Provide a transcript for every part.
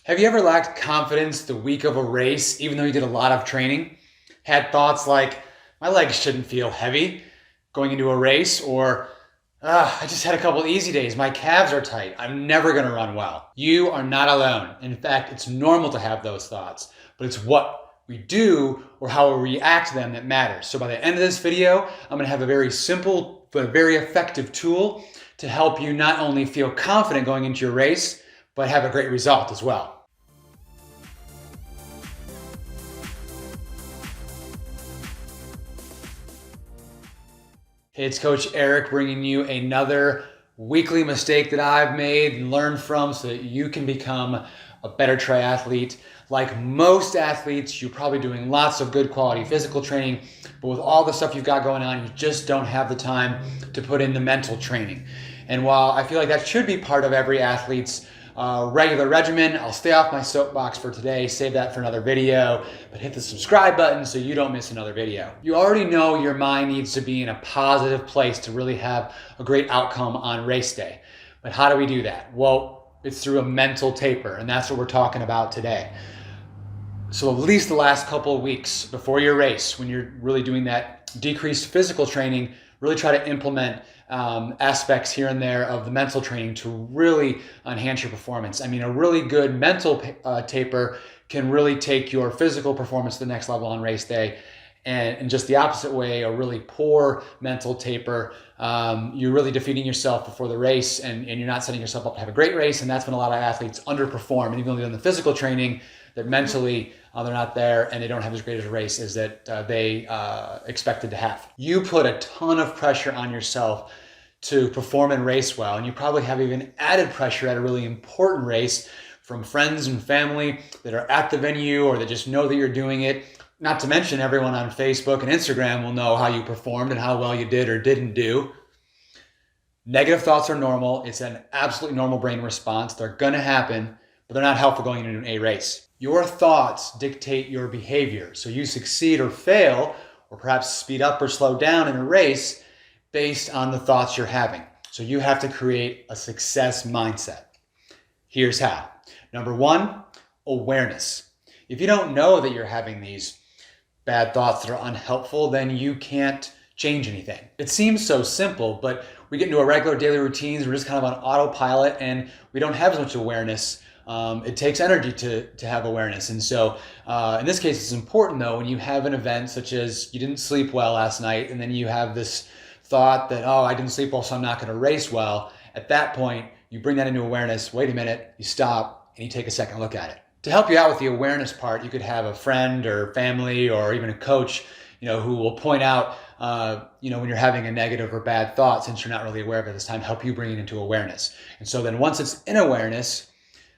Have you ever lacked confidence the week of a race, even though you did a lot of training? Had thoughts like, my legs shouldn't feel heavy going into a race, or I just had a couple easy days, my calves are tight, I'm never gonna run well. You are not alone. In fact, it's normal to have those thoughts, but it's what we do or how we react to them that matters. So by the end of this video, I'm gonna have a very simple but very effective tool to help you not only feel confident going into your race, but have a great result as well. Hey, it's Coach Eric bringing you another weekly mistake that I've made and learned from so that you can become a better triathlete. Like most athletes, you're probably doing lots of good quality physical training, but with all the stuff you've got going on, you just don't have the time to put in the mental training. And while I feel like that should be part of every athlete's regular regimen, I'll stay off my soapbox for today, save that for another video, but hit the subscribe button so you don't miss another video. You already know your mind needs to be in a positive place to really have a great outcome on race day. But how do we do that? Well, it's through a mental taper, and that's what we're talking about today. So at least the last couple of weeks before your race, when you're really doing that decreased physical training, really try to implement aspects here and there of the mental training to really enhance your performance. I mean, a really good mental taper can really take your physical performance to the next level on race day. And just the opposite way, a really poor mental taper, you're really defeating yourself before the race, and you're not setting yourself up to have a great race. And that's when a lot of athletes underperform. And even though they're doing the physical training, that mentally they're not there and they don't have as great a race as that they expected to have. You put a ton of pressure on yourself to perform and race well, and you probably have even added pressure at a really important race from friends and family that are at the venue or that just know that you're doing it. Not to mention everyone on Facebook and Instagram will know how you performed and how well you did or didn't do. Negative thoughts are normal. It's an absolutely normal brain response. They're gonna happen, but they're not helpful going into a race. Your thoughts dictate your behavior. So you succeed or fail, or perhaps speed up or slow down in a race based on the thoughts you're having. So you have to create a success mindset. Here's how. Number one, awareness. If you don't know that you're having these bad thoughts that are unhelpful, then you can't change anything. It seems so simple, but we get into our regular daily routines, we're just kind of on autopilot, and we don't have as much awareness. It takes energy to have awareness. And so in this case, it's important though, when you have an event such as you didn't sleep well last night, and then you have this thought that, oh, I didn't sleep well, so I'm not gonna race well. At that point, you bring that into awareness, wait a minute, you stop, and you take a second look at it. To help you out with the awareness part, you could have a friend or family or even a coach, who will point out, when you're having a negative or bad thought, since you're not really aware of it at this time, help you bring it into awareness. And so then once it's in awareness,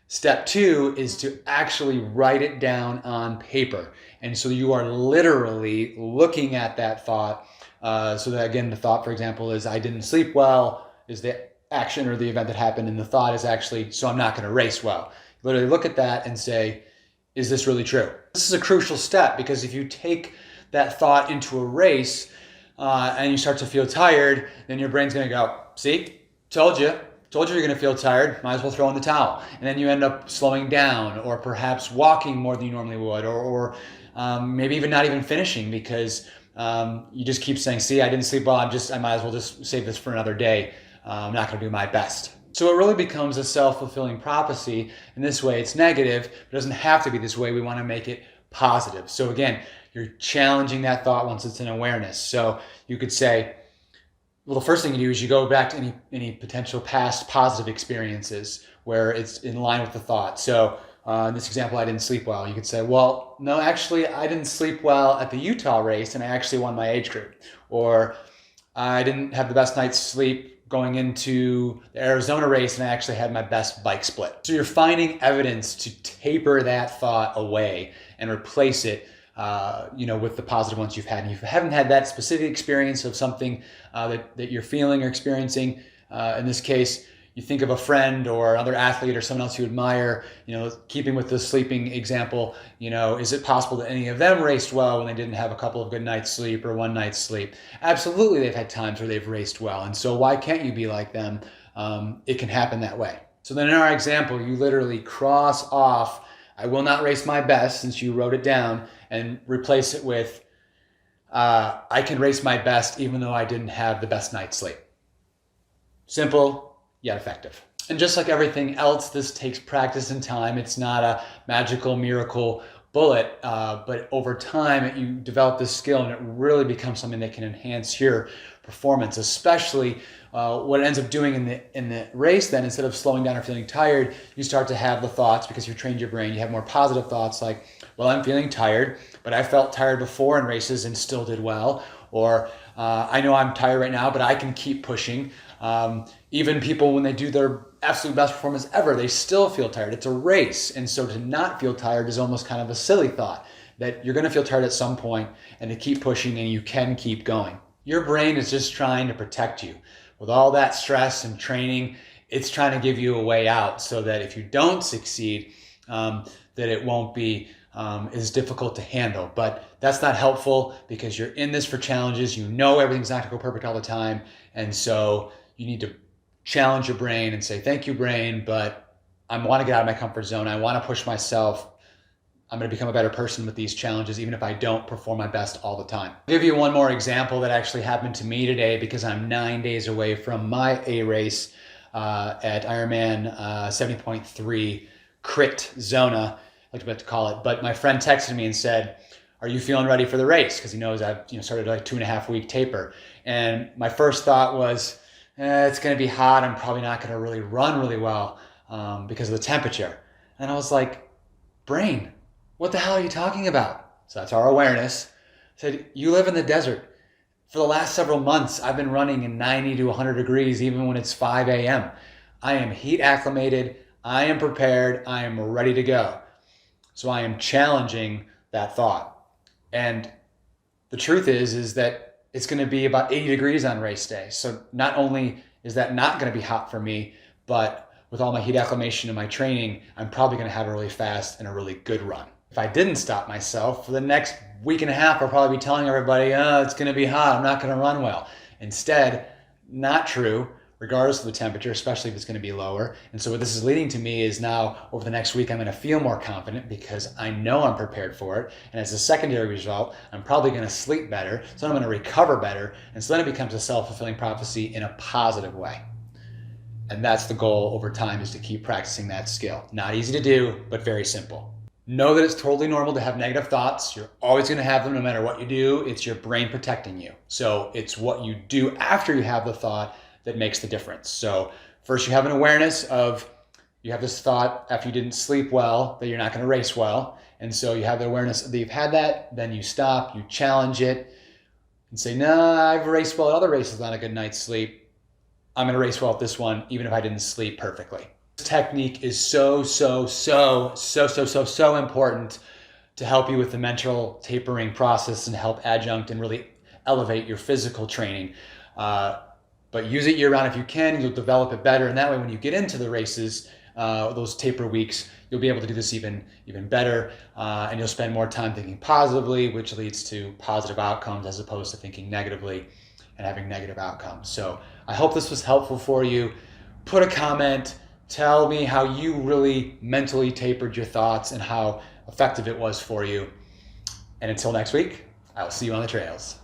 step two is to actually write it down on paper. And so you are literally looking at that thought. So that again, the thought, for example, is I didn't sleep well, is the action or the event that happened, and the thought is actually, so I'm not gonna race well. You literally look at that and say, is this really true? This is a crucial step, because if you take that thought into a race and you start to feel tired, then your brain's gonna go, see, told you you're gonna feel tired, might as well throw in the towel. And then you end up slowing down, or perhaps walking more than you normally would, or maybe even not even finishing, because you just keep saying, see, I didn't sleep well, I might as well just save this for another day. I'm not gonna do my best. So it really becomes a self-fulfilling prophecy. In this way, it's negative, but it doesn't have to be this way. We wanna make it positive. So again, you're challenging that thought once it's in awareness. So you could say, well, the first thing you do is you go back to any potential past positive experiences where it's in line with the thought. So in this example, I didn't sleep well. You could say, well, no, actually, I didn't sleep well at the Utah race, and I actually won my age group. Or I didn't have the best night's sleep going into the Arizona race, and I actually had my best bike split. So you're finding evidence to taper that thought away and replace it with the positive ones you've had. And if you haven't had that specific experience of something that you're feeling or experiencing, in this case, you think of a friend or another athlete or someone else you admire, keeping with the sleeping example, is it possible that any of them raced well when they didn't have a couple of good nights sleep or one night's sleep? Absolutely, they've had times where they've raced well. And so why can't you be like them? It can happen that way. So then in our example, you literally cross off, I will not race my best, since you wrote it down, and replace it with, I can race my best even though I didn't have the best night's sleep. Simple, yet effective. And just like everything else, this takes practice and time. It's not a magical miracle bullet, but over time you develop this skill and it really becomes something that can enhance your performance, especially what it ends up doing in the race. Then instead of slowing down or feeling tired, you start to have the thoughts, because you've trained your brain, you have more positive thoughts like, well, I'm feeling tired, but I felt tired before in races and still did well. Or I know I'm tired right now, but I can keep pushing. Even people, when they do their absolute best performance ever, they still feel tired. It's a race. And so to not feel tired is almost kind of a silly thought, that you're going to feel tired at some point and to keep pushing and you can keep going. Your brain is just trying to protect you. With all that stress and training, it's trying to give you a way out so that if you don't succeed, that it won't be is difficult to handle. But that's not helpful, because you're in this for challenges. You know everything's not going to go perfect all the time. And so you need to challenge your brain and say, thank you, brain, but I want to get out of my comfort zone. I want to push myself. I'm going to become a better person with these challenges, even if I don't perform my best all the time. I'll give you one more example that actually happened to me today, because I'm 9 days away from my A race at Ironman 70.3 Crit Zona, I like to call it. But my friend texted me and said, are you feeling ready for the race? Because he knows I've started like 2.5 week taper. And my first thought was, it's going to be hot. I'm probably not going to really run really well because of the temperature. And I was like, brain, what the hell are you talking about? So that's our awareness. I said, you live in the desert. For the last several months, I've been running in 90 to 100 degrees, even when it's 5 a.m. I am heat acclimated. I am prepared. I am ready to go. So I am challenging that thought. And the truth is that it's going to be about 80 degrees on race day. So not only is that not going to be hot for me, but with all my heat acclimation and my training, I'm probably going to have a really fast and a really good run. If I didn't stop myself, for the next week and a half, I'll probably be telling everybody, it's going to be hot, I'm not going to run well. Instead, not true, regardless of the temperature, especially if it's going to be lower. And so what this is leading to me is now, over the next week, I'm going to feel more confident because I know I'm prepared for it. And as a secondary result, I'm probably going to sleep better, so I'm going to recover better. And so then it becomes a self-fulfilling prophecy in a positive way. And that's the goal over time, is to keep practicing that skill. Not easy to do, but very simple. Know that it's totally normal to have negative thoughts. You're always going to have them no matter what you do. It's your brain protecting you. So it's what you do after you have the thought that makes the difference. So first, you have an awareness of, you have this thought after you didn't sleep well that you're not going to race well. And so you have the awareness that you've had that. Then you stop, you challenge it and say, no, I've raced well at other races on a good night's sleep. I'm going to race well at this one, even if I didn't sleep perfectly. This technique is so important to help you with the mental tapering process and help adjunct and really elevate your physical training. But use it year round if you can. You'll develop it better. And that way, when you get into the races, those taper weeks, you'll be able to do this even better. And you'll spend more time thinking positively, which leads to positive outcomes as opposed to thinking negatively and having negative outcomes. So I hope this was helpful for you. Put a comment. Tell me how you really mentally tapered your thoughts and how effective it was for you. And until next week, I will see you on the trails.